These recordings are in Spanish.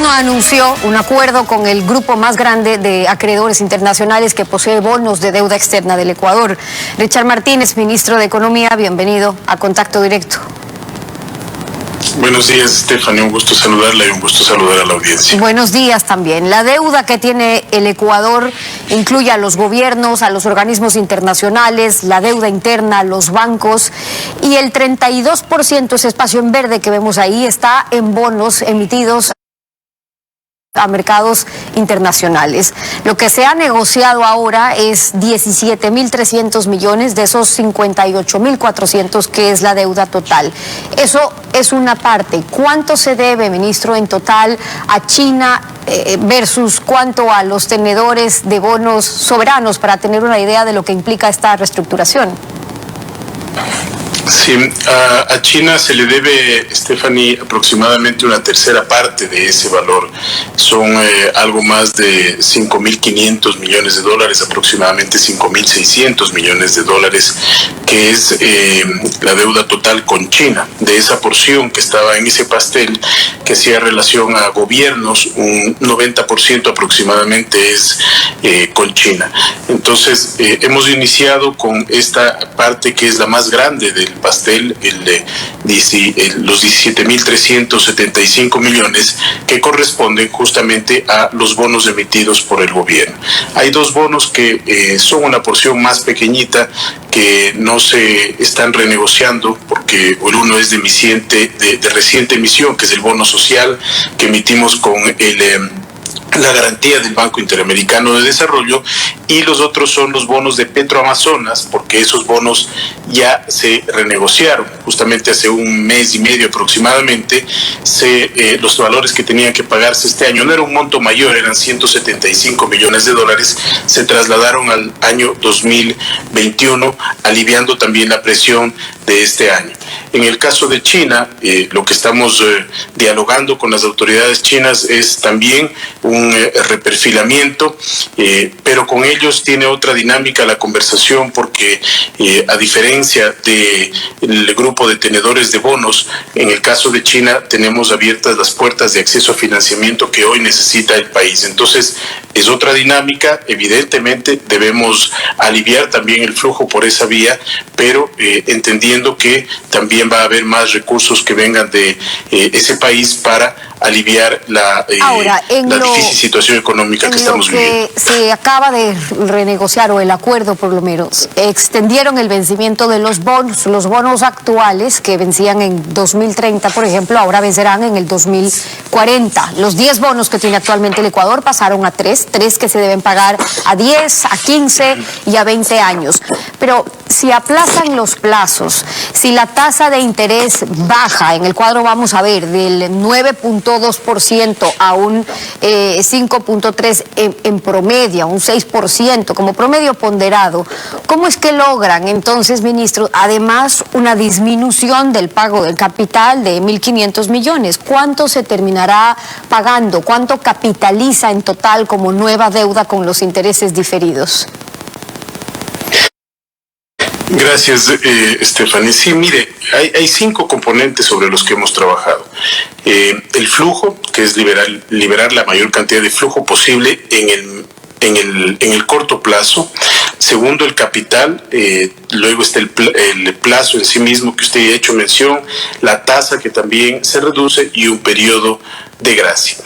gobierno anunció un acuerdo con el grupo más grande de acreedores internacionales que posee bonos de deuda externa del Ecuador. Richard Martínez, ministro de Economía, bienvenido a Contacto Directo. Buenos días, Stephanie, un gusto saludarla y un gusto saludar a la audiencia. Buenos días también. La deuda que tiene el Ecuador incluye a los gobiernos, a los organismos internacionales, la deuda interna, a los bancos, y el 32%, ese espacio en verde que vemos ahí, está en bonos emitidos a mercados internacionales. Lo que se ha negociado ahora es 17.300 millones de esos 58.400 que es la deuda total. Eso es una parte. ¿Cuánto se debe, ministro, en total a China versus cuánto a los tenedores de bonos soberanos, para tener una idea de lo que implica esta reestructuración? Sí, a China se le debe, Stephanie, aproximadamente una tercera parte de ese valor. Son algo más de 5.500 millones de dólares, aproximadamente 5.600 millones de dólares, que es la deuda total con China. De esa porción que estaba en ese pastel, que hacía relación a gobiernos, un 90% aproximadamente es con China. Entonces, hemos iniciado con esta parte que es la más grande del pastel, los 17.375 millones que corresponden justamente a los bonos emitidos por el gobierno. Hay dos bonos que son una porción más pequeñita, que no se están renegociando porque el uno es de reciente emisión, que es el bono social que emitimos con la garantía del Banco Interamericano de Desarrollo, y los otros son los bonos de Petroamazonas, porque esos bonos ya se renegociaron. Justamente hace un mes y medio aproximadamente, los valores que tenían que pagarse este año, no era un monto mayor, eran 175 millones de dólares, se trasladaron al año 2021, aliviando también la presión de este año. En el caso de China, lo que estamos dialogando con las autoridades chinas es también un reperfilamiento, pero con ellos tiene otra dinámica la conversación, porque a diferencia del grupo de tenedores de bonos, en el caso de China tenemos abiertas las puertas de acceso a financiamiento que hoy necesita el país. Entonces, es otra dinámica. Evidentemente debemos aliviar también el flujo por esa vía, pero entendiendo que también va a haber más recursos que vengan de ese país para aliviar la difícil situación económica que estamos viviendo. Se acaba de renegociar, o el acuerdo por lo menos, extendieron el vencimiento de los bonos actuales que vencían en 2030, por ejemplo, ahora vencerán en el 2040. Los 10 bonos que tiene actualmente el Ecuador pasaron a 3 que se deben pagar a 10, a 15 y a 20 años. Pero si aplazan los plazos, si la tasa de interés baja, en el cuadro vamos a ver del 9.2% a un 5.3% en promedio, a un 6% como promedio ponderado, ¿cómo es que logran entonces, ministro, además una disminución del pago del capital de 1.500 millones? ¿Cuánto se terminará pagando? ¿Cuánto capitaliza en total como nueva deuda con los intereses diferidos? Gracias, Stephanie. Sí, mire, hay 5 componentes sobre los que hemos trabajado. El flujo, que es liberar la mayor cantidad de flujo posible en el corto plazo. Segundo, el capital. Luego está el plazo en sí mismo, que usted ha hecho mención, la tasa que también se reduce, y un periodo de gracia.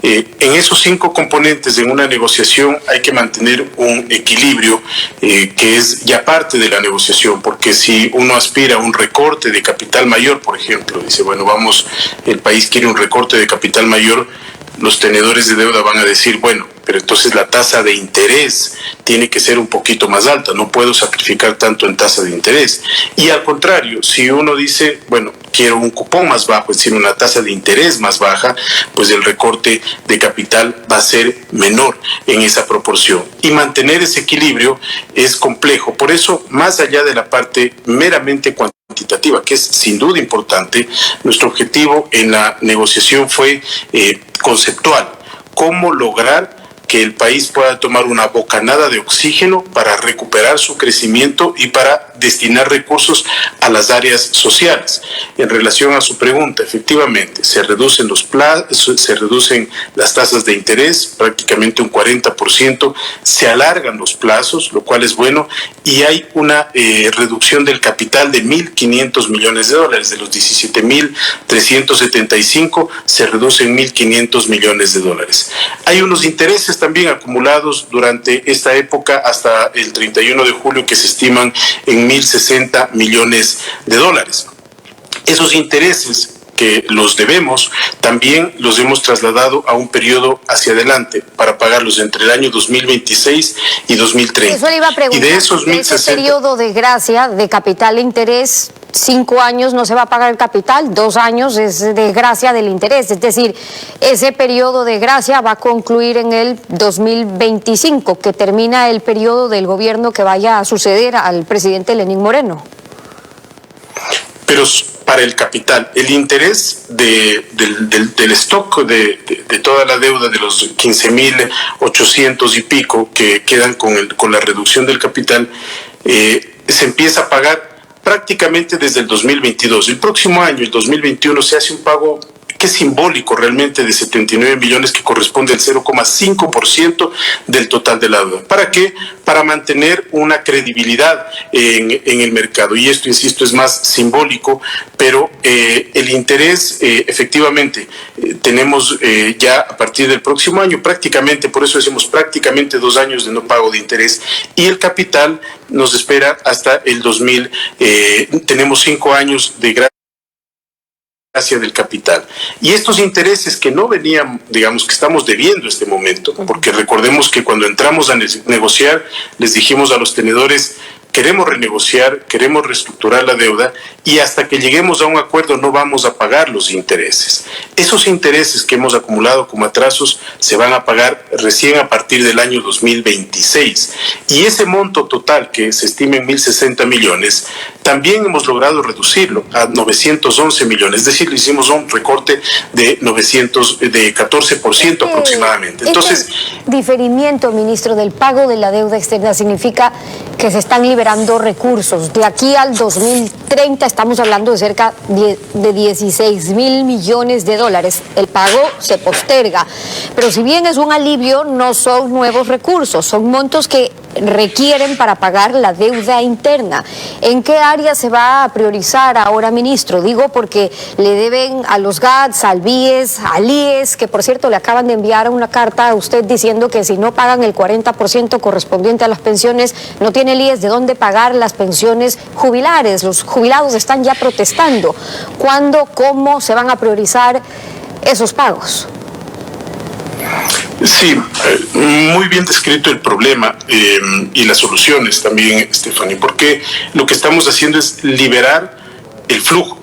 En esos 5 componentes, en una negociación hay que mantener un equilibrio que es ya parte de la negociación, porque si uno aspira a un recorte de capital mayor, por ejemplo, dice, bueno, el país quiere un recorte de capital mayor, los tenedores de deuda van a decir, bueno, pero entonces la tasa de interés tiene que ser un poquito más alta, no puedo sacrificar tanto en tasa de interés. Y al contrario, si uno dice, bueno, quiero un cupón más bajo, es decir, una tasa de interés más baja, pues el recorte de capital va a ser menor en esa proporción. Y mantener ese equilibrio es complejo. Por eso, más allá de la parte meramente cuantitativa, que es sin duda importante, nuestro objetivo en la negociación fue conceptual. ¿Cómo lograr que el país pueda tomar una bocanada de oxígeno para recuperar su crecimiento y para destinar recursos a las áreas sociales. En relación a su pregunta, efectivamente, se reducen las tasas de interés, prácticamente un 40%, se alargan los plazos, lo cual es bueno, y hay una reducción del capital de 1.500 millones de dólares, de los 17.375 se reducen 1.500 millones de dólares. Hay unos intereses también acumulados durante esta época hasta el 31 de julio que se estiman en 1.060 millones de dólares. Esos intereses que los debemos, también los hemos trasladado a un periodo hacia adelante para pagarlos entre el año 2026 y 2030. Eso le iba a preguntar, y de esos 1.060... ese periodo de gracia, de capital e interés, 5 años no se va a pagar el capital, 2 años es de gracia del interés, es decir, ese periodo de gracia va a concluir en el 2025, que termina el periodo del gobierno que vaya a suceder al presidente Lenín Moreno. Pero para el capital, el interés del stock de toda la deuda de los 15.800 y pico que quedan con la reducción del capital, se empieza a pagar prácticamente desde el 2022. El próximo año, el 2021, se hace un pago que es simbólico realmente de 79 millones que corresponde al 0,5% del total de la deuda. ¿Para qué? Para mantener una credibilidad en el mercado. Y esto, insisto, es más simbólico, pero el interés, efectivamente, tenemos ya a partir del próximo año prácticamente, por eso decimos prácticamente 2 años de no pago de interés, y el capital nos espera hasta el 2000, tenemos 5 años de gracia del capital. Y estos intereses que no venían, digamos, que estamos debiendo este momento, porque recordemos que cuando entramos a negociar, les dijimos a los tenedores, queremos renegociar, queremos reestructurar la deuda y hasta que lleguemos a un acuerdo no vamos a pagar los intereses. Esos intereses que hemos acumulado como atrasos se van a pagar recién a partir del año 2026. Y ese monto total que se estima en 1.060 millones, también hemos logrado reducirlo a 911 millones, es decir, le hicimos un recorte de 14% aproximadamente. Entonces, diferimiento, ministro, del pago de la deuda externa significa que se están liberando recursos. De aquí al 2030 estamos hablando de cerca de 16.000 millones de dólares. El pago se posterga, pero si bien es un alivio, no son nuevos recursos, son montos que requieren para pagar la deuda interna. ¿En qué área se va a priorizar ahora, ministro? Digo porque le deben a los GATS, al BIES, al IES, que por cierto le acaban de enviar una carta a usted diciendo que si no pagan el 40% correspondiente a las pensiones, no tiene el IES de dónde pagar las pensiones jubilares. Los jubilados están ya protestando. ¿Cuándo, cómo se van a priorizar esos pagos? Sí, muy bien descrito el problema y las soluciones también, Stephanie, porque lo que estamos haciendo es liberar el flujo,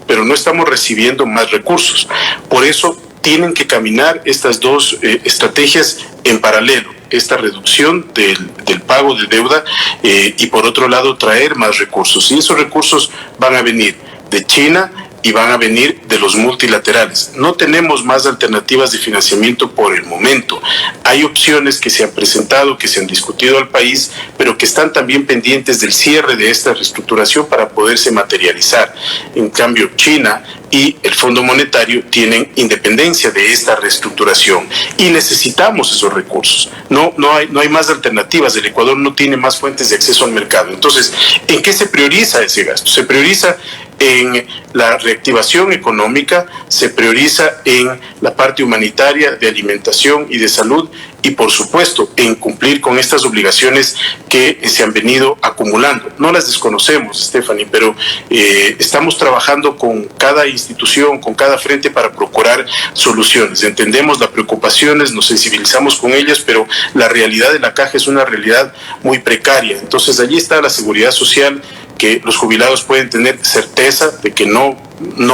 pero no estamos recibiendo más recursos. Por eso tienen que caminar estas dos estrategias en paralelo, esta reducción del pago de deuda y por otro lado traer más recursos. Y esos recursos van a venir de China y van a venir de los multilaterales. No tenemos más alternativas de financiamiento por el momento. Hay opciones que se han presentado, que se han discutido al país, pero que están también pendientes del cierre de esta reestructuración para poderse materializar. En cambio, China y el Fondo Monetario tienen independencia de esta reestructuración y necesitamos esos recursos. No hay más alternativas. El Ecuador no tiene más fuentes de acceso al mercado. Entonces, ¿en qué se prioriza ese gasto? Se prioriza en la reactivación económica, se prioriza en la parte humanitaria, de alimentación y de salud, y por supuesto en cumplir con estas obligaciones que se han venido acumulando. No las desconocemos, Stephanie, pero estamos trabajando con cada institución, con cada frente para procurar soluciones. Entendemos las preocupaciones, nos sensibilizamos con ellas, pero la realidad de la caja es una realidad muy precaria. Entonces allí está la seguridad social, que los jubilados pueden tener certeza de que no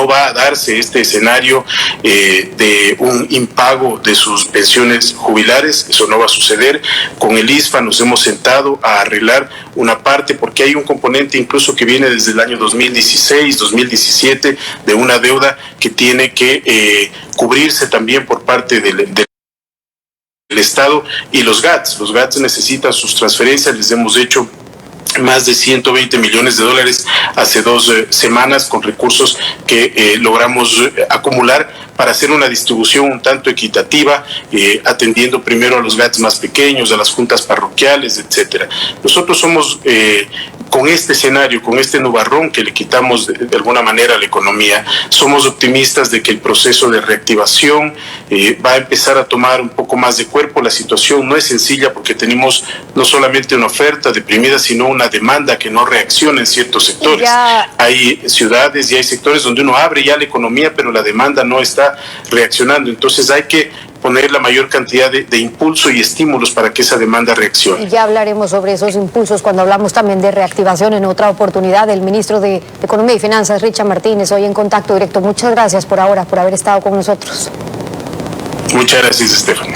va a darse este escenario de un impago de sus pensiones jubilares. Eso no va a suceder. Con el ISFA nos hemos sentado a arreglar una parte, porque hay un componente incluso que viene desde el año 2016, 2017, de una deuda que tiene que cubrirse también por parte del el Estado y los GATS. Los GATS necesitan sus transferencias, les hemos hecho más de 120 millones de dólares hace 2 semanas con recursos que logramos acumular para hacer una distribución un tanto equitativa, atendiendo primero a los GATS más pequeños, a las juntas parroquiales, etcétera. Nosotros somos, con este escenario, con este nubarrón que le quitamos de alguna manera a la economía, somos optimistas de que el proceso de reactivación va a empezar a tomar un poco más de cuerpo. La situación no es sencilla porque tenemos no solamente una oferta deprimida, sino una demanda que no reacciona en ciertos sectores. Hay ciudades y hay sectores donde uno abre ya la economía, pero la demanda no está reaccionando. Entonces hay que poner la mayor cantidad de impulso y estímulos para que esa demanda reaccione. Y ya hablaremos sobre esos impulsos cuando hablamos también de reactivación en otra oportunidad. El ministro de Economía y Finanzas, Richard Martínez, hoy en Contacto Directo. Muchas gracias por ahora, por haber estado con nosotros. Muchas gracias, Stephanie.